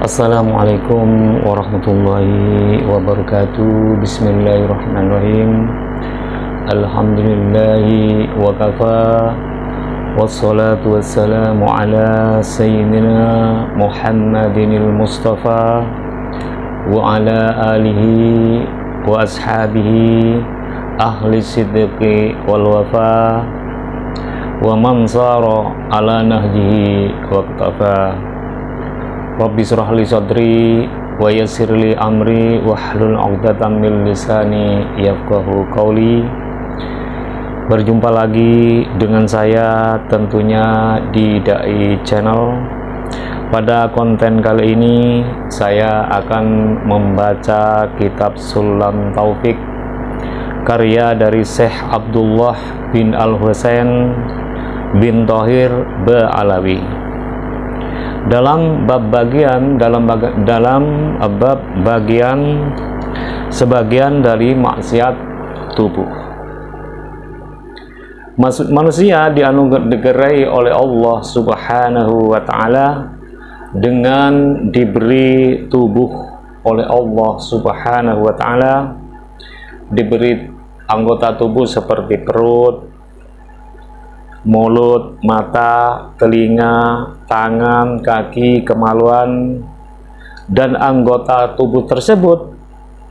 Assalamualaikum warahmatullahi wabarakatuh. Bismillahirrahmanirrahim. Alhamdulillahi wa kafa. Wassalatu wassalamu ala sayyidina Muhammadinil Mustafa wa ala alihi wa ashabihi ahli sidqi wal wafa wa man sara ala nahjihi wa qtafa. Rabbi shrah li sadri wa yassir li amri wahlul 'uqdatam min lisani yafqahu qawli. Berjumpa lagi dengan saya tentunya di Dai Channel. Pada konten kali ini saya akan membaca kitab Sulam Taufik karya dari Syekh Abdullah bin Al-Husain bin Thohir Ba'alawi. Dalam bab bagian sebagian dari maksiat tubuh. Manusia dianugerahi oleh Allah Subhanahu wa Ta'ala dengan diberi tubuh oleh Allah Subhanahu wa Ta'ala, diberi anggota tubuh seperti perut, mulut, mata, telinga, tangan, kaki, kemaluan, dan anggota tubuh tersebut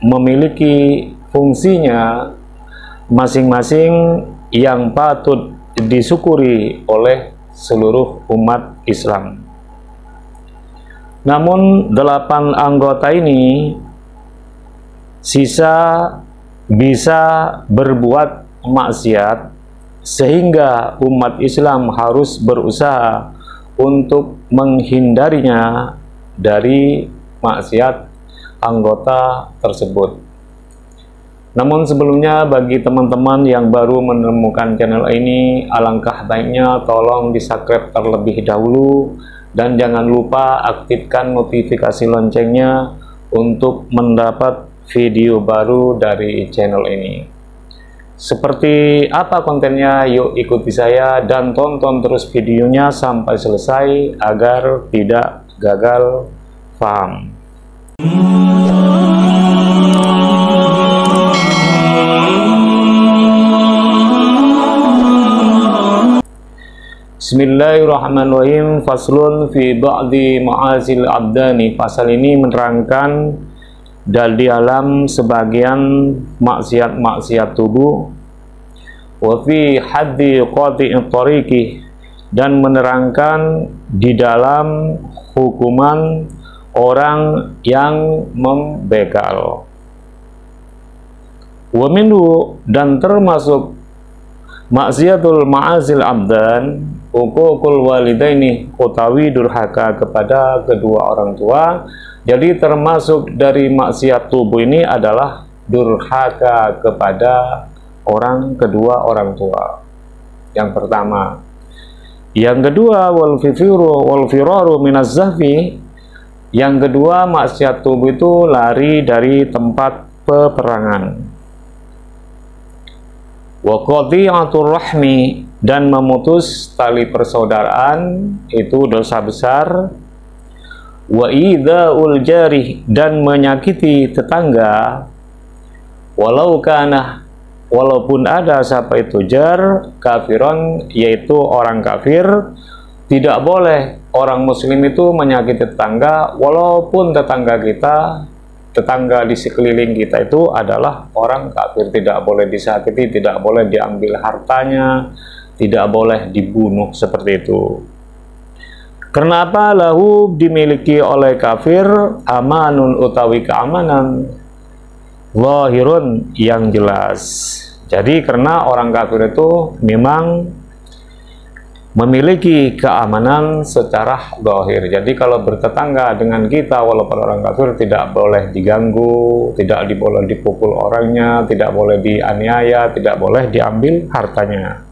memiliki fungsinya masing-masing yang patut disyukuri oleh seluruh umat Islam. Namun 8 anggota ini sisa bisa berbuat maksiat, sehingga umat Islam harus berusaha untuk menghindarinya dari maksiat anggota tersebut. Namun sebelumnya, bagi teman-teman yang baru menemukan channel ini, alangkah baiknya tolong di-subscribe terlebih dahulu dan jangan lupa aktifkan notifikasi loncengnya untuk mendapat video baru dari channel ini. Seperti apa kontennya? Yuk ikuti saya dan tonton terus videonya sampai selesai agar tidak gagal paham. Bismillahirrahmanirrahim. Faslun fi ba'di ma'azil abdani. Pasal ini menerangkan di dalam sebagian maksiat-maksiat tubuh, wa fi haddi qati'it tariqi, dan menerangkan di dalam hukuman orang yang membegal. Wa minhu, dan termasuk maksiatul ma'azil abdan, uququl walidaini, utawi durhaka kepada kedua orang tua. Jadi termasuk dari maksiat tubuh ini adalah durhaka kepada kedua orang tua. Yang pertama. Yang kedua, wal firaru minaz zahfi. Yang kedua, maksiat tubuh itu lari dari tempat peperangan. Wa qati'atur rahmi, dan memutus tali persaudaraan itu dosa besar. Wa idza'ul jarih, dan menyakiti tetangga, walaupun ada siapa itu jar, kafiron, yaitu orang kafir. Tidak boleh orang muslim itu menyakiti tetangga, walaupun tetangga di sekeliling kita itu adalah orang kafir. Tidak boleh disakiti, tidak boleh diambil hartanya, tidak boleh dibunuh seperti itu. Kenapa? Lahu, dimiliki oleh kafir, amanun, utawi keamanan, zahirun, yang jelas. Jadi karena orang kafir itu memang memiliki keamanan secara zahir. Jadi kalau bertetangga dengan kita walaupun orang kafir, tidak boleh diganggu, tidak boleh dipukul orangnya, tidak boleh dianiaya, tidak boleh diambil hartanya.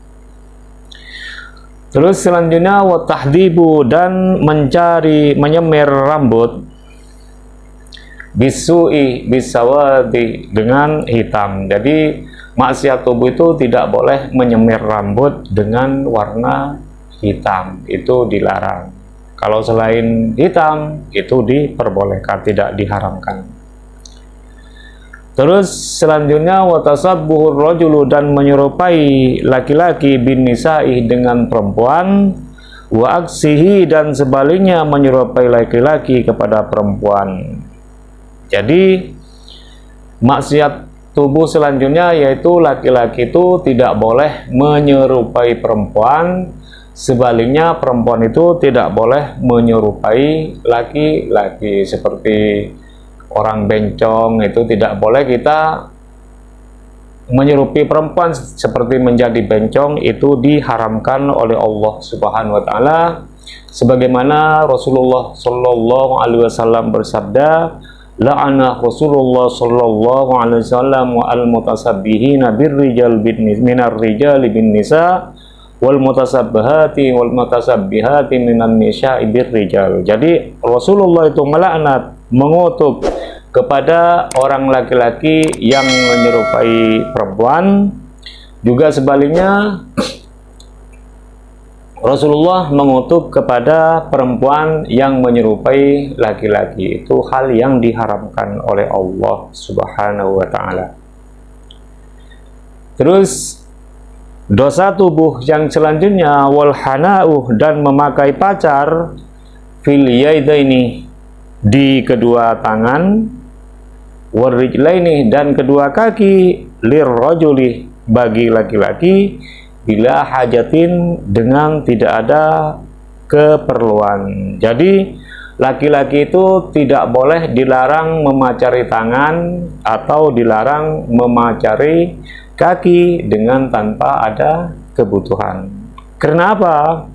Terus selanjutnya, wa tahdibu, dan menyemir rambut, bisu'i bisawadi, dengan hitam. Jadi maksiat tubuh itu tidak boleh menyemir rambut dengan warna hitam, itu dilarang. Kalau selain hitam itu diperbolehkan, tidak diharamkan. Terus selanjutnya watasabbuhur rajulu, dan menyerupai laki-laki bin nisa'i dengan perempuan, wa aksihi, dan sebaliknya menyerupai laki-laki kepada perempuan. Jadi maksiat tubuh selanjutnya yaitu laki-laki itu tidak boleh menyerupai perempuan, sebaliknya perempuan itu tidak boleh menyerupai laki-laki. Seperti orang bencong itu tidak boleh kita menyerupai perempuan seperti menjadi bencong, itu diharamkan oleh Allah Subhanahu wa taala, sebagaimana Rasulullah sallallahu alaihi wasallam bersabda, la'ana Rasulullah sallallahu alaihi wasallam wa al-mutasabbihina birrijal minar rijali bin nisa wal mutasabbihati wal mutasabbihati minan nisa'i birrijal. Jadi Rasulullah itu melaknat, mengutuk kepada orang laki-laki yang menyerupai perempuan, juga sebaliknya Rasulullah mengutuk kepada perempuan yang menyerupai laki-laki. Itu hal yang diharamkan oleh Allah Subhanahu wa ta'ala. Terus dosa tubuh yang selanjutnya wal hana'uh, dan memakai pacar fil yaidaini, di kedua tangan, warijlaini, dan kedua kaki, lirrajuli, bagi laki-laki, bila hajatin, dengan tidak ada keperluan. Jadi laki-laki itu tidak boleh dilarang memacari tangan atau dilarang memacari kaki dengan tanpa ada kebutuhan. Kenapa?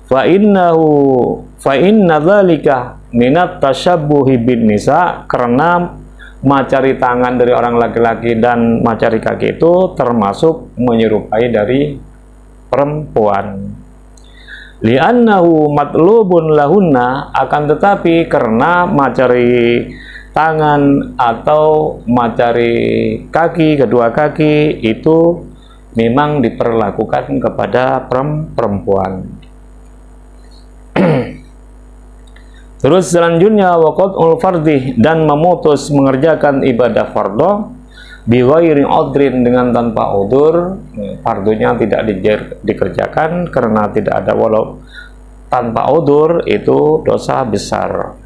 Fa inna dzalika minat tasyabbuhi bin nisa, karena macari tangan dari orang laki-laki dan macari kaki itu termasuk menyerupai dari perempuan. Li'annahu matlubun lahunna, akan tetapi karena macari tangan atau macari kaki, kedua kaki itu memang diperlakukan kepada perempuan. Terus selanjutnya waqat'ul fardhi, dan memutus mengerjakan ibadah fardhu bi ghairi udrin, dengan tanpa udzur. Fardunya tidak dikerjakan karena tidak ada, walau tanpa udzur itu dosa besar.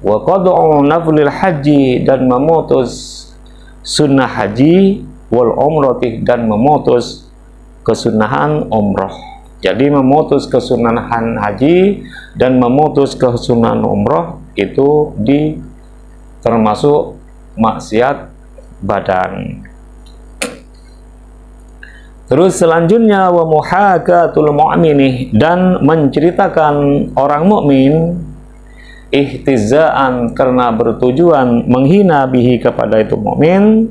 Wa qad'u naflil haji, dan memutus sunnah haji, wal umrati, dan memutus kesunahan umrah. Jadi memutus kesunahan haji dan memutus kesunahan umrah itu termasuk maksiat badan. Terus selanjutnya wa muhakatul mu'mini, dan menceritakan orang mukmin ihtizaan, karena bertujuan menghina bihi, kepada itu mukmin.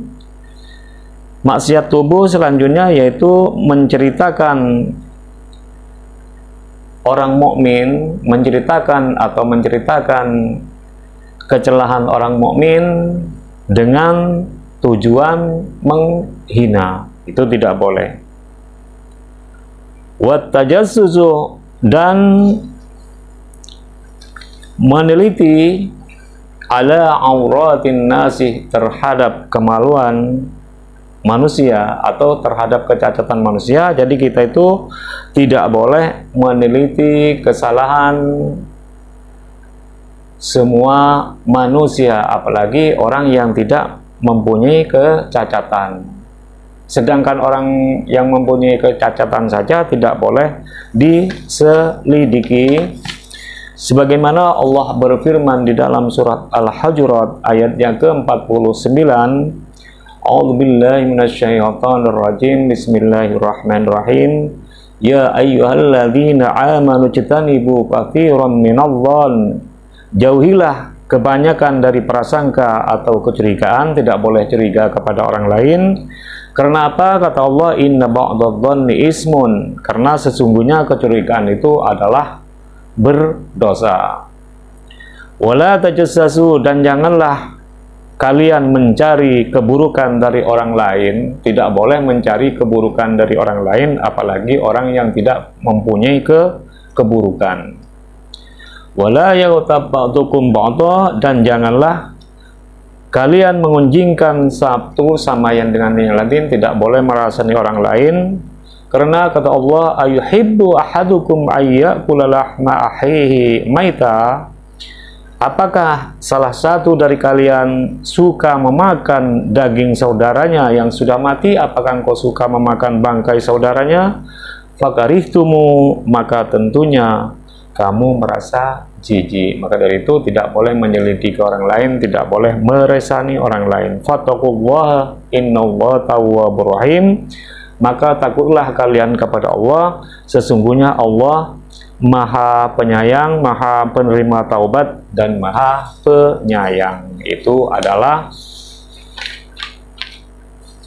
Maksiat tubuh selanjutnya yaitu menceritakan orang mukmin, menceritakan kecelahan orang mukmin dengan tujuan menghina, itu tidak boleh. Wat tajassusu, dan meneliti ala auratin nasi, terhadap kemaluan manusia atau terhadap kecacatan manusia. Jadi kita itu tidak boleh meneliti kesalahan semua manusia, apalagi orang yang tidak mempunyai kecacatan. Sedangkan orang yang mempunyai kecacatan saja tidak boleh diselidiki, sebagaimana Allah berfirman di dalam surat Al-Hujurat ayat yang ke-49, A'udzubillahi minasyaitonir rajim. Bismillahirrahmanirrahim. Ya ayyuhalladzina amanu jtanibu katsiran minadh-dhann. Jauhilah kebanyakan dari prasangka atau kecurigaan, tidak boleh curiga kepada orang lain. Karena apa? Kata Allah, inna ba'dadh-dhanni ismun, karena sesungguhnya kecurigaan itu adalah berdosa. Wala tajassasu, dan janganlah kalian mencari keburukan dari orang lain. Tidak boleh mencari keburukan dari orang lain, apalagi orang yang tidak mempunyai keburukan. wala yaghtab ba'dukum ba'dha, dan janganlah kalian mengunjingkan satu sama yang dengan yang lain, tidak boleh merasani orang lain. Karena kata Allah, ayuhibbu ahadukum ayyakula lahma akhihi maita, apakah salah satu dari kalian suka memakan daging saudaranya yang sudah mati? Apakah engkau suka memakan bangkai saudaranya? Fakarihtumu, maka tentunya kamu merasa jijik. Maka dari itu tidak boleh menyelidiki orang lain, tidak boleh meresani orang lain. Fattaqullaha innallaha tawwabur rahim, maka takutlah kalian kepada Allah, sesungguhnya Allah Maha Penyayang, Maha Penerima Taubat, dan Maha Penyayang. Itu adalah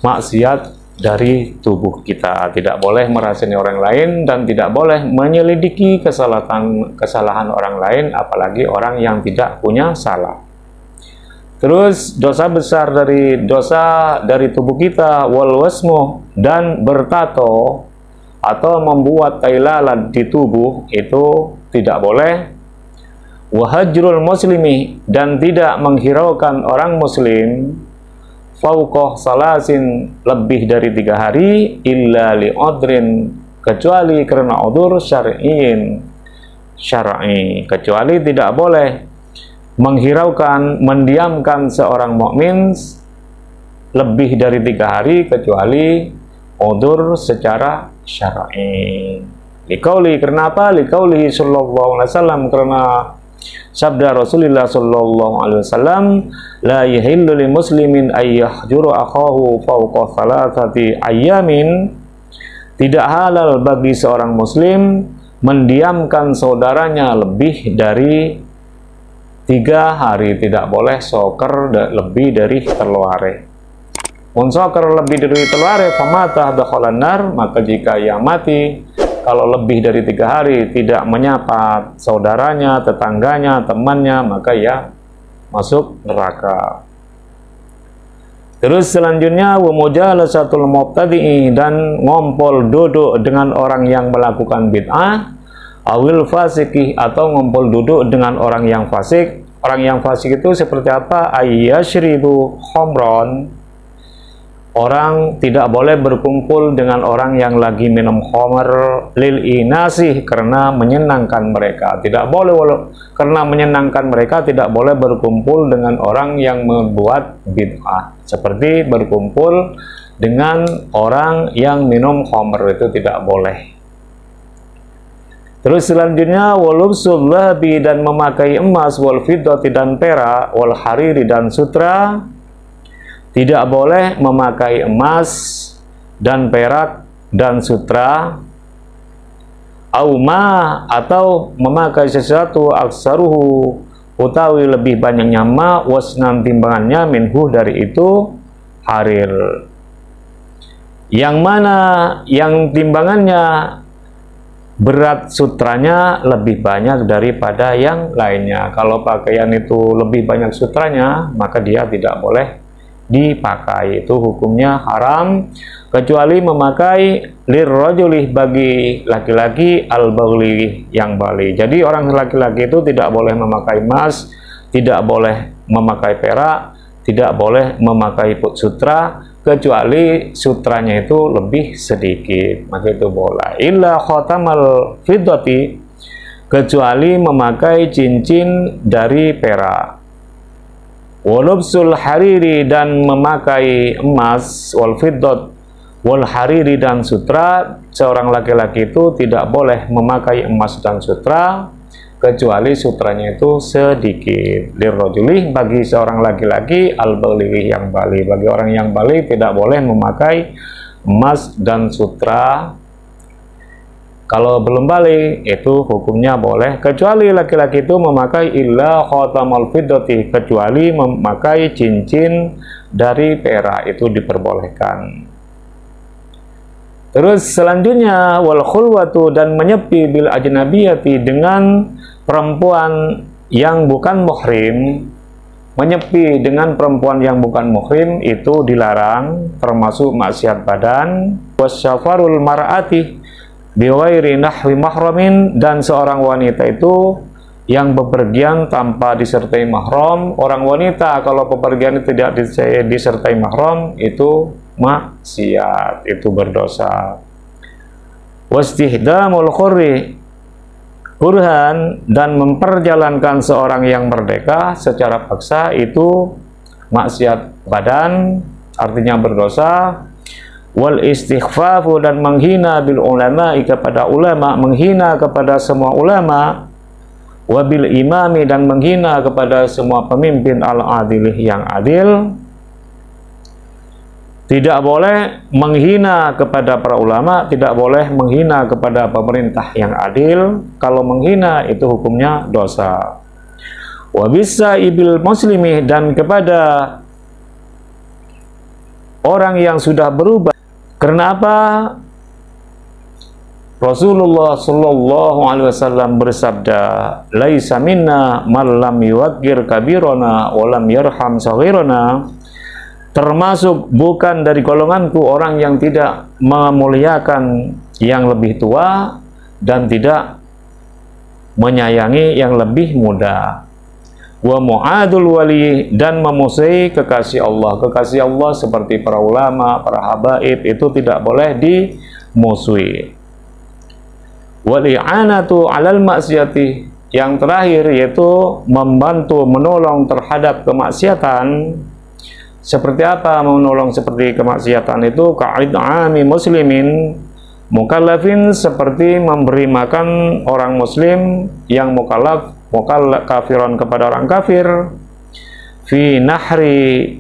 maksiat dari tubuh kita. Tidak boleh merasani orang lain dan tidak boleh menyelidiki kesalahan orang lain, apalagi orang yang tidak punya salah. Terus dosa besar dari tubuh kita, wal wasmu, dan bertato atau membuat tai lalat di tubuh itu tidak boleh. Wahajrul muslimi, dan tidak menghiraukan orang muslim fauqah salasin, lebih dari 3 hari, illa li'udrin, kecuali karena udzur syar'i, kecuali tidak boleh menghiraukan, mendiamkan seorang mukmin lebih dari 3 hari kecuali udzur secara syar'i. Liqauli, kenapa? Liqauli sallallahu alaihi wasallam, karena sabda Rasulullah sallallahu alaihi wasallam, la yahillu lil muslimin ay yahjuru akhahu fawqa thalathati ayyamin, tidak halal bagi seorang muslim mendiamkan saudaranya lebih dari 3 hari, tidak boleh soker lebih dari 3 hari. Unsoker lebih dari 3 hari, famata dakhalan nar, maka jika ia mati kalau lebih dari 3 hari tidak menyapa saudaranya, tetangganya, temannya, maka ia masuk neraka. Terus selanjutnya, wa mujalasatul mubtadi'i, dan ngompol duduk dengan orang yang melakukan bid'ah, awil fasiki, atau ngompol duduk dengan orang yang fasik. Orang yang fasik itu seperti apa? Ayyashribu khomron, orang tidak boleh berkumpul dengan orang yang lagi minum khamr lil inasih, karena menyenangkan mereka. Tidak boleh, karena menyenangkan mereka tidak boleh berkumpul dengan orang yang membuat bid'ah, seperti berkumpul dengan orang yang minum khamr, itu tidak boleh. Terus selanjutnya, walubsul dhahabi, dan memakai emas, wal fiddati, dan perak, wal hariri, dan sutra. Tidak boleh memakai emas dan perak dan sutra. Auma, atau memakai sesuatu, aksaruhu, utawi lebih banyaknya ma, wasnan, timbangannya, minhu, dari itu, harir. Yang mana yang timbangannya berat sutranya lebih banyak daripada yang lainnya. Kalau pakaian itu lebih banyak sutranya, maka dia tidak boleh dipakai. Itu hukumnya haram, kecuali memakai lirrajuli, bagi laki-laki, al-baghli, yang bali. Jadi orang laki-laki itu tidak boleh memakai emas, tidak boleh memakai perak, tidak boleh memakai sutra, kecuali sutranya itu lebih sedikit, maka itu boleh. Illa khatamal fiddati, kecuali memakai cincin dari perak. Walubsul hariri, dan memakai emas, wal fiddat wal hariri, dan sutra. Seorang laki-laki itu tidak boleh memakai emas dan sutra, kecuali sutranya itu sedikit. Lirrajuli, bagi seorang laki-laki, al-baligh, yang bali. Bagi orang yang bali tidak boleh memakai emas dan sutra. Kalau belum balik, itu hukumnya boleh, kecuali laki-laki itu memakai illa khatamal fiddati, kecuali memakai cincin dari perak, itu diperbolehkan. Terus selanjutnya, wal khulwatu, dan menyepi bil ajnabiyati, dengan perempuan yang bukan muhrim. Menyepi dengan perempuan yang bukan muhrim itu dilarang, termasuk maksiat badan. Wasyafarul mar'ati biwairi nahwi mahramin, dan seorang wanita itu yang bepergian tanpa disertai mahram. Orang wanita kalau bepergian tidak disertai mahram itu maksiat, itu berdosa. Wastihdamul khurri kurhan, dan memperjalankan seorang yang merdeka secara paksa itu maksiat badan, artinya berdosa. Wal istighfafu, dan menghina bil ulama, kepada ulama, menghina kepada semua ulama. Wabil imami, dan menghina kepada semua pemimpin al-adilih, yang adil. Tidak boleh menghina kepada para ulama, tidak boleh menghina kepada pemerintah yang adil. Kalau menghina itu hukumnya dosa. Wabisa ibil muslimi, dan kepada orang yang sudah berubah. Kenapa? Rasulullah Shallallahu Alaihi Wasallam bersabda, "Laisa minna man lam yuwaqqir kabirona wa lam yarham saghirona." Termasuk bukan dari golonganku orang yang tidak memuliakan yang lebih tua dan tidak menyayangi yang lebih muda. Wa mu'adul wali, dan memusuhi kekasih Allah. Kekasih Allah seperti para ulama, para habaib, itu tidak boleh dimusuhi. Wali'anatu 'alal maksiati, yang terakhir yaitu membantu menolong terhadap kemaksiatan. Seperti apa menolong seperti kemaksiatan itu? Ka'id'ami muslimin mukallafin, seperti memberi makan orang muslim yang mukallaf kafiron kepada orang kafir. Fi nahari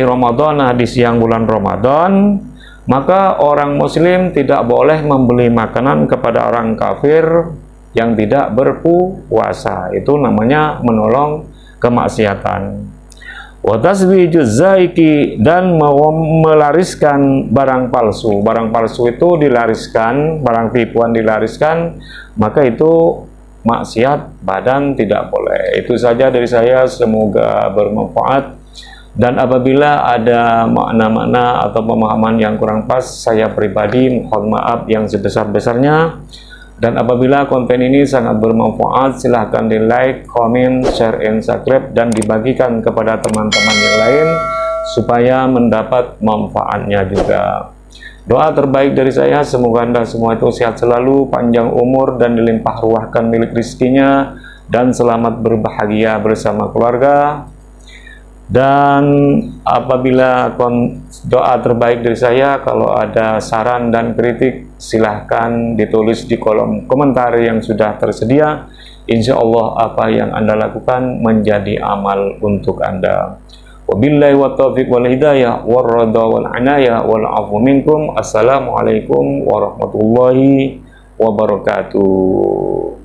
Ramadan, di siang bulan Ramadan, maka orang muslim tidak boleh membeli makanan kepada orang kafir yang tidak berpuasa. Itu namanya menolong kemaksiatan. Wa taswijuz zaiki, dan melariskan barang palsu. Barang palsu itu dilariskan, barang tipuan dilariskan, maka itu maksiat badan, tidak boleh. Itu saja dari saya, semoga bermanfaat. Dan apabila ada makna-makna atau pemahaman yang kurang pas, saya pribadi mohon maaf yang sebesar-besarnya. Dan apabila konten ini sangat bermanfaat, silahkan di like, comment, share, and subscribe, dan dibagikan kepada teman-teman yang lain supaya mendapat manfaatnya juga. Doa terbaik dari saya, semoga Anda semua itu sehat selalu, panjang umur, dan dilimpah ruahkan milik rizkinya, dan selamat berbahagia bersama keluarga. Dan apabila doa terbaik dari saya, kalau ada saran dan kritik, silahkan ditulis di kolom komentar yang sudah tersedia. Insya Allah apa yang Anda lakukan menjadi amal untuk Anda. Wabillahi wa taufiq wal hidayah wal radha wal anayah wal afu minkum. Assalamualaikum warahmatullahi wabarakatuh.